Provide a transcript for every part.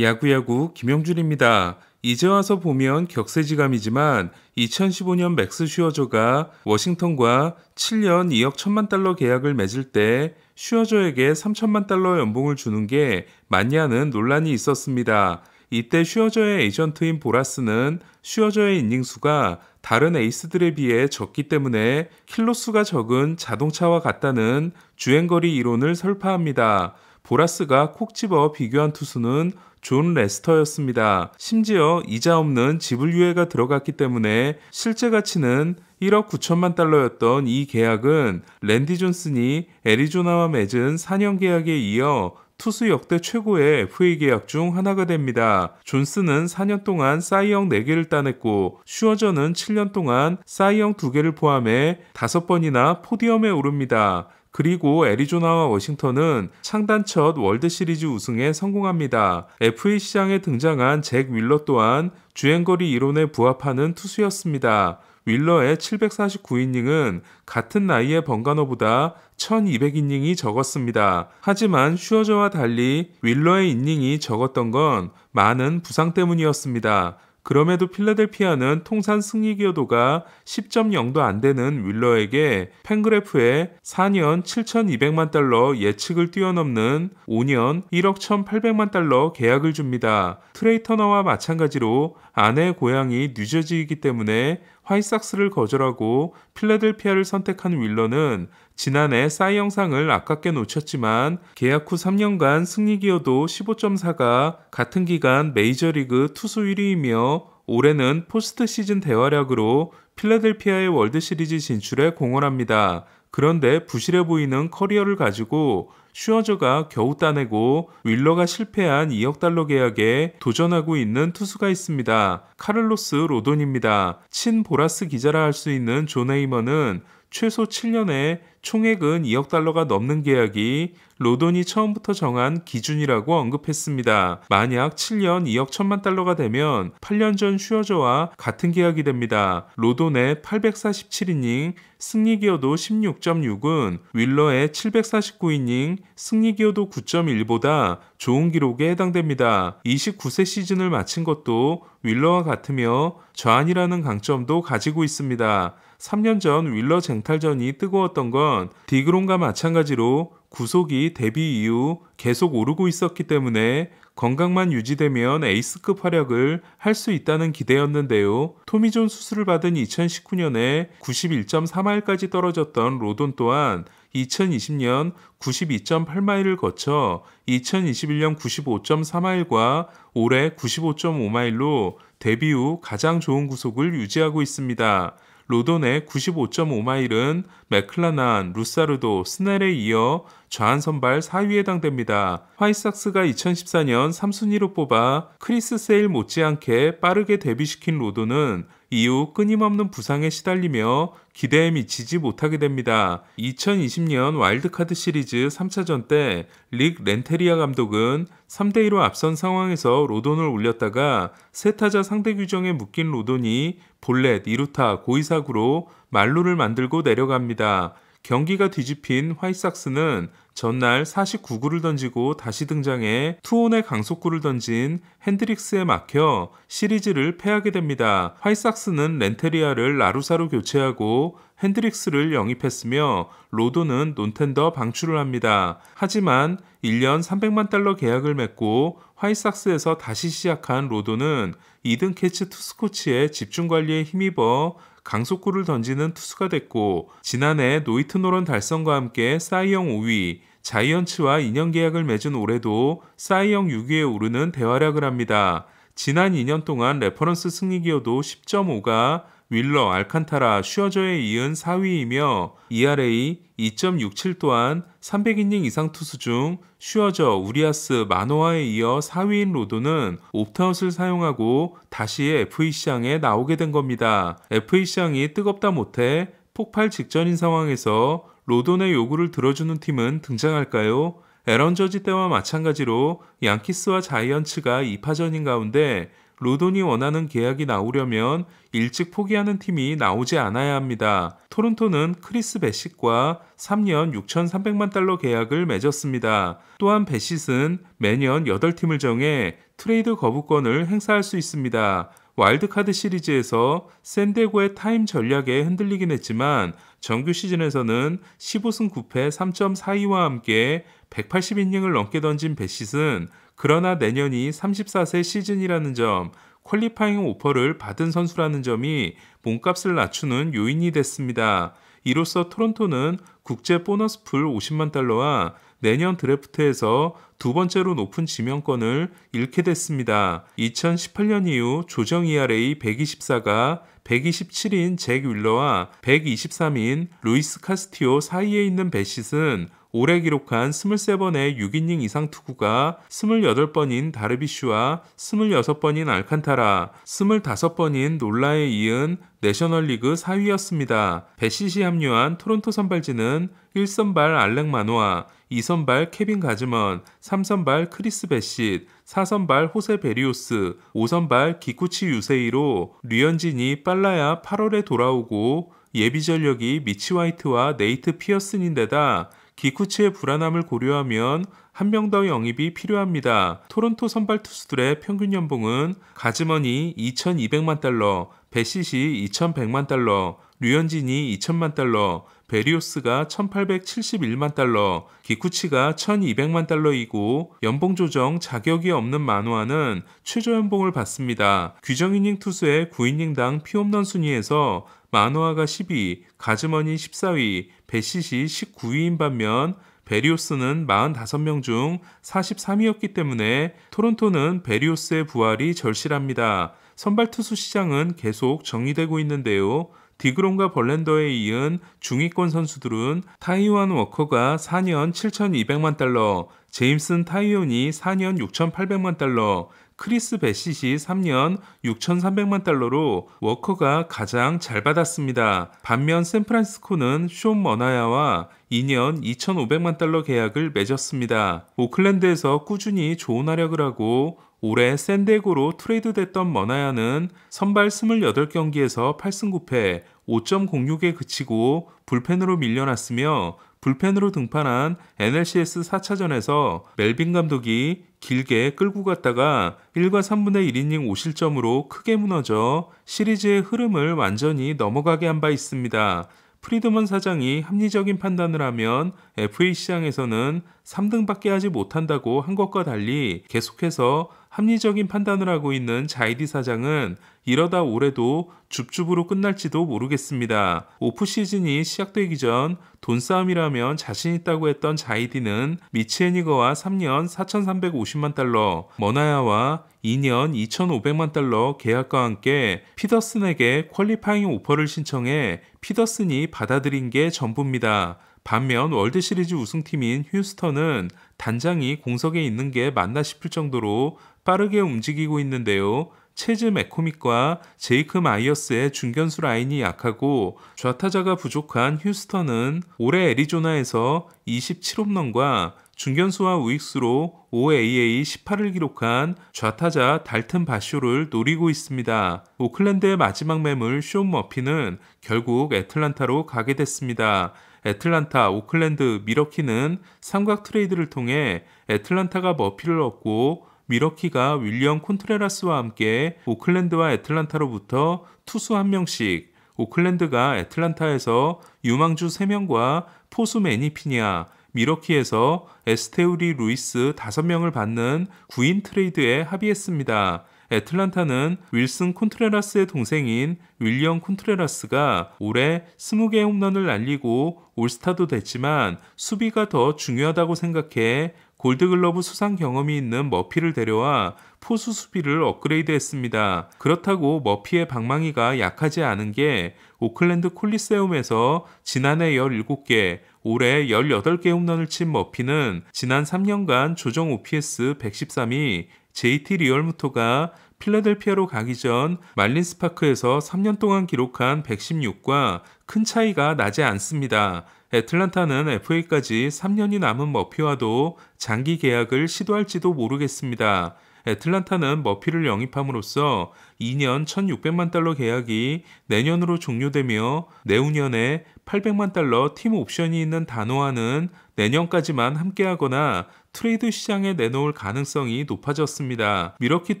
야구야구 김영준입니다. 이제 와서 보면 격세지감이지만 2015년 맥스 슈어저가 워싱턴과 7년 2억 1천만 달러 계약을 맺을 때 슈어저에게 3천만 달러 연봉을 주는 게 맞냐는 논란이 있었습니다. 이때 슈어저의 에이전트인 보라스는 슈어저의 이닝수가 다른 에이스들에 비해 적기 때문에 킬로수가 적은 자동차와 같다는 주행거리 이론을 설파합니다. 보라스가 콕 집어 비교한 투수는 존 레스터였습니다. 심지어 이자 없는 지불유예가 들어갔기 때문에 실제 가치는 1억 9천만 달러였던 이 계약은 랜디 존슨이 애리조나와 맺은 4년 계약에 이어 투수 역대 최고의 FA 계약 중 하나가 됩니다. 존슨은 4년 동안 사이영 4개를 따냈고 슈어저는 7년 동안 사이영 2개를 포함해 5번이나 포디엄에 오릅니다. 그리고 애리조나와 워싱턴은 창단 첫 월드시리즈 우승에 성공합니다. FA 시장에 등장한 잭 윌러 또한 주행거리 이론에 부합하는 투수였습니다. 윌러의 749이닝은 같은 나이의 번가너보다 1200이닝이 적었습니다. 하지만 슈어저와 달리 윌러의 이닝이 적었던 건 많은 부상 때문이었습니다. 그럼에도 필라델피아는 통산 승리 기여도가 10.0도 안 되는 윌러에게 팬그래프에 4년 7,200만 달러 예측을 뛰어넘는 5년 1억 1,800만 달러 계약을 줍니다. 트레이 터너와 마찬가지로 아내의 고향이 뉴저지이기 때문에 화이삭스를 거절하고 필라델피아를 선택한 윌러는 지난해 사이영상을 아깝게 놓쳤지만 계약 후 3년간 승리 기여도 15.4가 같은 기간 메이저리그 투수 1위이며 올해는 포스트 시즌 대활약으로 필라델피아의 월드시리즈 진출에 공헌합니다. 그런데 부실해 보이는 커리어를 가지고 슈어저가 겨우 따내고 윌러가 실패한 2억 달러 계약에 도전하고 있는 투수가 있습니다. 카를로스 로돈입니다. 친 보라스 기자라 할 수 있는 존 헤이먼은 최소 7년에 총액은 2억 달러가 넘는 계약이 로돈이 처음부터 정한 기준이라고 언급했습니다. 만약 7년 2억 1천만 달러가 되면 8년 전 슈어저와 같은 계약이 됩니다. 로돈의 847이닝 승리 기여도 16.6은 윌러의 749이닝 승리 기여도 9.1보다 좋은 기록에 해당됩니다. 29세 시즌을 마친 것도 윌러와 같으며 좌안이라는 강점도 가지고 있습니다. 3년 전 윌러 쟁탈전이 뜨거웠던 건 디그롬과 마찬가지로 구속이 데뷔 이후 계속 오르고 있었기 때문에 건강만 유지되면 에이스급 활약을 할 수 있다는 기대였는데요. 토미존 수술을 받은 2019년에 91.3마일까지 떨어졌던 로돈 또한 2020년 92.8마일을 거쳐 2021년 95.4마일과 올해 95.5마일로 데뷔 후 가장 좋은 구속을 유지하고 있습니다. 로돈의 95.5마일은 맥클라난, 루사르도, 스넬에 이어 좌안 선발 4위에 해당됩니다. 화이삭스가 2014년 3순위로 뽑아 크리스 세일 못지않게 빠르게 데뷔시킨 로돈은 이후 끊임없는 부상에 시달리며 기대에 미치지 못하게 됩니다. 2020년 와일드카드 시리즈 3차전 때 릭 렌테리아 감독은 3대2로 앞선 상황에서 로돈을 올렸다가 세타자 상대 규정에 묶인 로돈이 볼넷, 2루타, 고의사구로 만루를 만들고 내려갑니다. 경기가 뒤집힌 화이삭스는 전날 49구를 던지고 다시 등장해 투혼의 강속구를 던진 핸드릭스에 막혀 시리즈를 패하게 됩니다. 화이삭스는 렌테리아를 라루사로 교체하고 핸드릭스를 영입했으며 로돈은 논텐더 방출을 합니다. 하지만 1년 300만 달러 계약을 맺고 화이삭스에서 다시 시작한 로돈은 2등 캐치 투수 코치의 집중 관리에 힘입어 강속구를 던지는 투수가 됐고 지난해 노히트 노런 달성과 함께 사이영 5위, 자이언츠와 2년 계약을 맺은 올해도 사이영 6위에 오르는 대활약을 합니다. 지난 2년 동안 레퍼런스 승리 기여도 10.5가 윌러, 알칸타라, 슈어저에 이은 4위이며 ERA 2.67 또한 300이닝 이상 투수 중 슈어저, 우리아스, 마노아에 이어 4위인 로돈은 옵트아웃을 사용하고 다시 FA 시장에 나오게 된 겁니다. FA 시장이 뜨겁다 못해 폭발 직전인 상황에서 로돈의 요구를 들어주는 팀은 등장할까요? 에런 저지 때와 마찬가지로 양키스와 자이언츠가 2파전인 가운데 로돈이 원하는 계약이 나오려면 일찍 포기하는 팀이 나오지 않아야 합니다. 토론토는 크리스 배싯과 3년 6,300만 달러 계약을 맺었습니다. 또한 배싯은 매년 8팀을 정해 트레이드 거부권을 행사할 수 있습니다. 와일드카드 시리즈에서 샌디에고의 타임 전략에 흔들리긴 했지만 정규 시즌에서는 15승 9패 3.42와 함께 180이닝을 넘게 던진 배싯은 그러나 내년이 34세 시즌이라는 점, 퀄리파잉 오퍼를 받은 선수라는 점이 몸값을 낮추는 요인이 됐습니다. 이로써 토론토는 국제 보너스풀 50만 달러와 내년 드래프트에서 두 번째로 높은 지명권을 잃게 됐습니다. 2018년 이후 조정 ERA 124가 127인 잭 윌러와 123인 루이스 카스티오 사이에 있는 배싯은 올해 기록한 23번의 6이닝 이상 투구가 28번인 다르비슈와 26번인 알칸타라, 25번인 놀라에 이은 내셔널리그 4위였습니다. 배싯이 합류한 토론토 선발진은 1선발 알렉 마노아, 2선발 케빈 가즈먼, 3선발 크리스 배싯, 4선발 호세 베리오스, 5선발 기쿠치 유세이로 류현진이 빨라야 8월에 돌아오고 예비 전력이 미치 화이트와 네이트 피어슨인데다 기쿠치의 불안함을 고려하면 한 명 더 영입이 필요합니다. 토론토 선발 투수들의 평균 연봉은 가즈먼이 2,200만 달러, 배싯이 2,100만 달러, 류현진이 2,000만 달러, 베리오스가 1,871만 달러, 기쿠치가 1,200만 달러이고 연봉 조정 자격이 없는 마누아는 최저 연봉을 받습니다. 규정이닝 투수의 9이닝당 피홈런 순위에서 마누아가 10위, 가즈먼이 14위, 배싯이 19위인 반면 베리오스는 45명 중 43위였기 때문에 토론토는 베리오스의 부활이 절실합니다. 선발 투수 시장은 계속 정리되고 있는데요. 디그롬과 벌랜더에 이은 중위권 선수들은 타이완 워커가 4년 7,200만 달러, 제임슨 타이온이 4년 6,800만 달러, 크리스 배싯이 3년 6,300만 달러로 워커가 가장 잘 받았습니다. 반면 샌프란시스코는 숀 머나야와 2년 2,500만 달러 계약을 맺었습니다. 오클랜드에서 꾸준히 좋은 활약을 하고 올해 샌디에고로 트레이드됐던 머나야는 선발 28경기에서 8승 9패 5.06에 그치고 불펜으로 밀려났으며 불펜으로 등판한 NLCS 4차전에서 멜빈 감독이 길게 끌고 갔다가 1과 3분의 1이닝 5실점으로 크게 무너져 시리즈의 흐름을 완전히 넘어가게 한 바 있습니다. 프리드먼 사장이 합리적인 판단을 하면 FA 시장에서는 3등밖에 하지 못한다고 한 것과 달리 계속해서 합리적인 판단을 하고 있는 자이디 사장은 이러다 올해도 줍줍으로 끝날지도 모르겠습니다. 오프 시즌이 시작되기 전 돈싸움이라면 자신 있다고 했던 자이디는 미치 애니거와 3년 4,350만 달러, 머나야와 2년 2,500만 달러 계약과 함께 피더슨에게 퀄리파잉 오퍼를 신청해 피더슨이 받아들인 게 전부입니다. 반면 월드시리즈 우승팀인 휴스턴은 단장이 공석에 있는 게 맞나 싶을 정도로 빠르게 움직이고 있는데요. 체즈 맥코믹과 제이크 마이어스의 중견수 라인이 약하고 좌타자가 부족한 휴스턴은 올해 애리조나에서 27홈런과 중견수와 우익수로 OAA 18을 기록한 좌타자 달튼 바쇼를 노리고 있습니다. 오클랜드의 마지막 매물 숀 머피는 결국 애틀란타로 가게 됐습니다. 애틀란타, 오클랜드, 미러키는 삼각 트레이드를 통해 애틀란타가 머피를 얻고 미러키가 윌리엄 콘트레라스와 함께 오클랜드와 애틀란타로부터 투수 1명씩, 오클랜드가 애틀란타에서 유망주 3명과 포수 매니피냐, 미러키에서 에스테우리 루이스 5명을 받는 9인 트레이드에 합의했습니다. 애틀란타는 윌슨 콘트레라스의 동생인 윌리엄 콘트레라스가 올해 20개의 홈런을 날리고 올스타도 됐지만 수비가 더 중요하다고 생각해 골드글러브 수상 경험이 있는 머피를 데려와 포수 수비를 업그레이드했습니다. 그렇다고 머피의 방망이가 약하지 않은 게 오클랜드 콜리세움에서 지난해 17개, 올해 18개 홈런을 친 머피는 지난 3년간 조정 OPS 113이 JT 리얼무토가 필라델피아로 가기 전 말린스파크에서 3년 동안 기록한 116과 큰 차이가 나지 않습니다. 애틀란타는 FA까지 3년이 남은 머피와도 장기 계약을 시도할지도 모르겠습니다. 애틀란타는 머피를 영입함으로써 2년 1,600만 달러 계약이 내년으로 종료되며 내후년에 800만 달러 팀 옵션이 있는 단호와는 내년까지만 함께하거나 트레이드 시장에 내놓을 가능성이 높아졌습니다. 미러키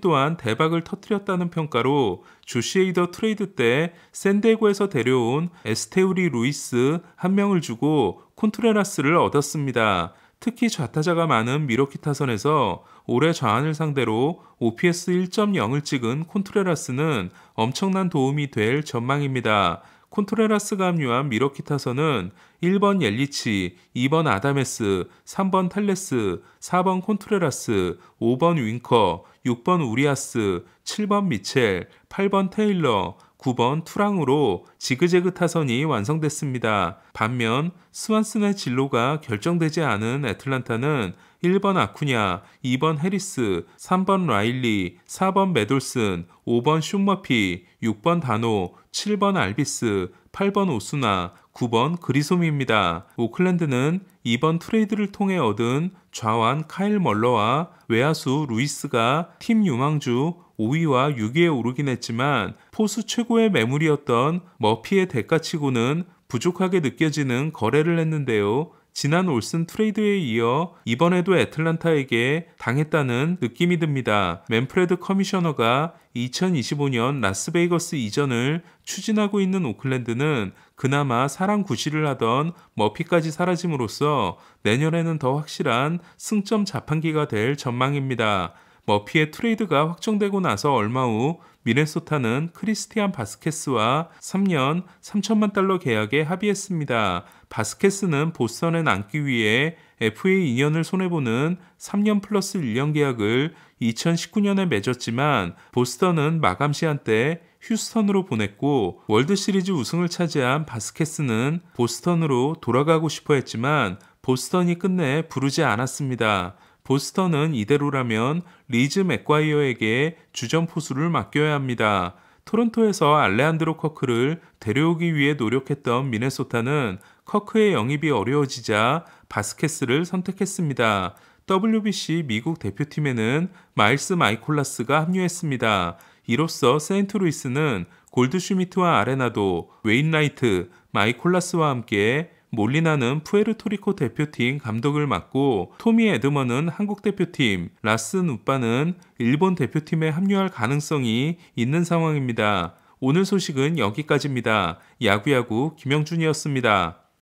또한 대박을 터뜨렸다는 평가로 조시 헤이더 트레이드 때 샌디에고에서 데려온 에스테우리 루이스 한 명을 주고 콘트레라스를 얻었습니다. 특히 좌타자가 많은 미러키 타선에서 올해 좌완을 상대로 OPS 1.0을 찍은 콘트레라스는 엄청난 도움이 될 전망입니다. 콘트레라스가 합류한 미러키 타선은 1번 옐리치, 2번 아다메스, 3번 탈레스, 4번 콘트레라스, 5번 윙커, 6번 우리아스, 7번 미첼, 8번 테일러, 9번 투랑으로 지그재그 타선이 완성됐습니다. 반면 스완슨의 진로가 결정되지 않은 애틀란타는 1번 아쿠냐, 2번 해리스, 3번 라일리, 4번 메돌슨, 5번 슈머피, 6번 다노, 7번 알비스, 8번 오수나, 9번 그리솜입니다. 오클랜드는 이번 트레이드를 통해 얻은 좌완 카일 멀러와 외야수 루이스가 팀 유망주 5위와 6위에 오르긴 했지만 포수 최고의 매물이었던 머피의 대가치고는 부족하게 느껴지는 거래를 했는데요. 지난 올슨 트레이드에 이어 이번에도 애틀란타에게 당했다는 느낌이 듭니다. 맨프레드 커미셔너가 2025년 라스베이거스 이전을 추진하고 있는 오클랜드는 그나마 사랑 구실을 하던 머피까지 사라짐으로써 내년에는 더 확실한 승점 자판기가 될 전망입니다. 머피의 트레이드가 확정되고 나서 얼마 후 미네소타는 크리스티안 바스케스와 3년 3천만 달러 계약에 합의했습니다. 바스케스는 보스턴에 남기 위해 FA 2년을 손해보는 3년 플러스 1년 계약을 2019년에 맺었지만 보스턴은 마감 시한 때 휴스턴으로 보냈고 월드시리즈 우승을 차지한 바스케스는 보스턴으로 돌아가고 싶어 했지만 보스턴이 끝내 부르지 않았습니다. 보스턴은 이대로라면 리즈 맥과이어에게 주전 포수를 맡겨야 합니다. 토론토에서 알레한드로 커크를 데려오기 위해 노력했던 미네소타는 커크의 영입이 어려워지자 바스케스를 선택했습니다. WBC 미국 대표팀에는 마일스 마이콜라스가 합류했습니다. 이로써 세인트루이스는 골드슈미트와 아레나도, 웨인라이트, 마이콜라스와 함께 몰리나는 푸에르토리코 대표팀 감독을 맡고 토미 에드먼은 한국 대표팀, 라스 누빠는 일본 대표팀에 합류할 가능성이 있는 상황입니다. 오늘 소식은 여기까지입니다. 야구야구 김영준이었습니다.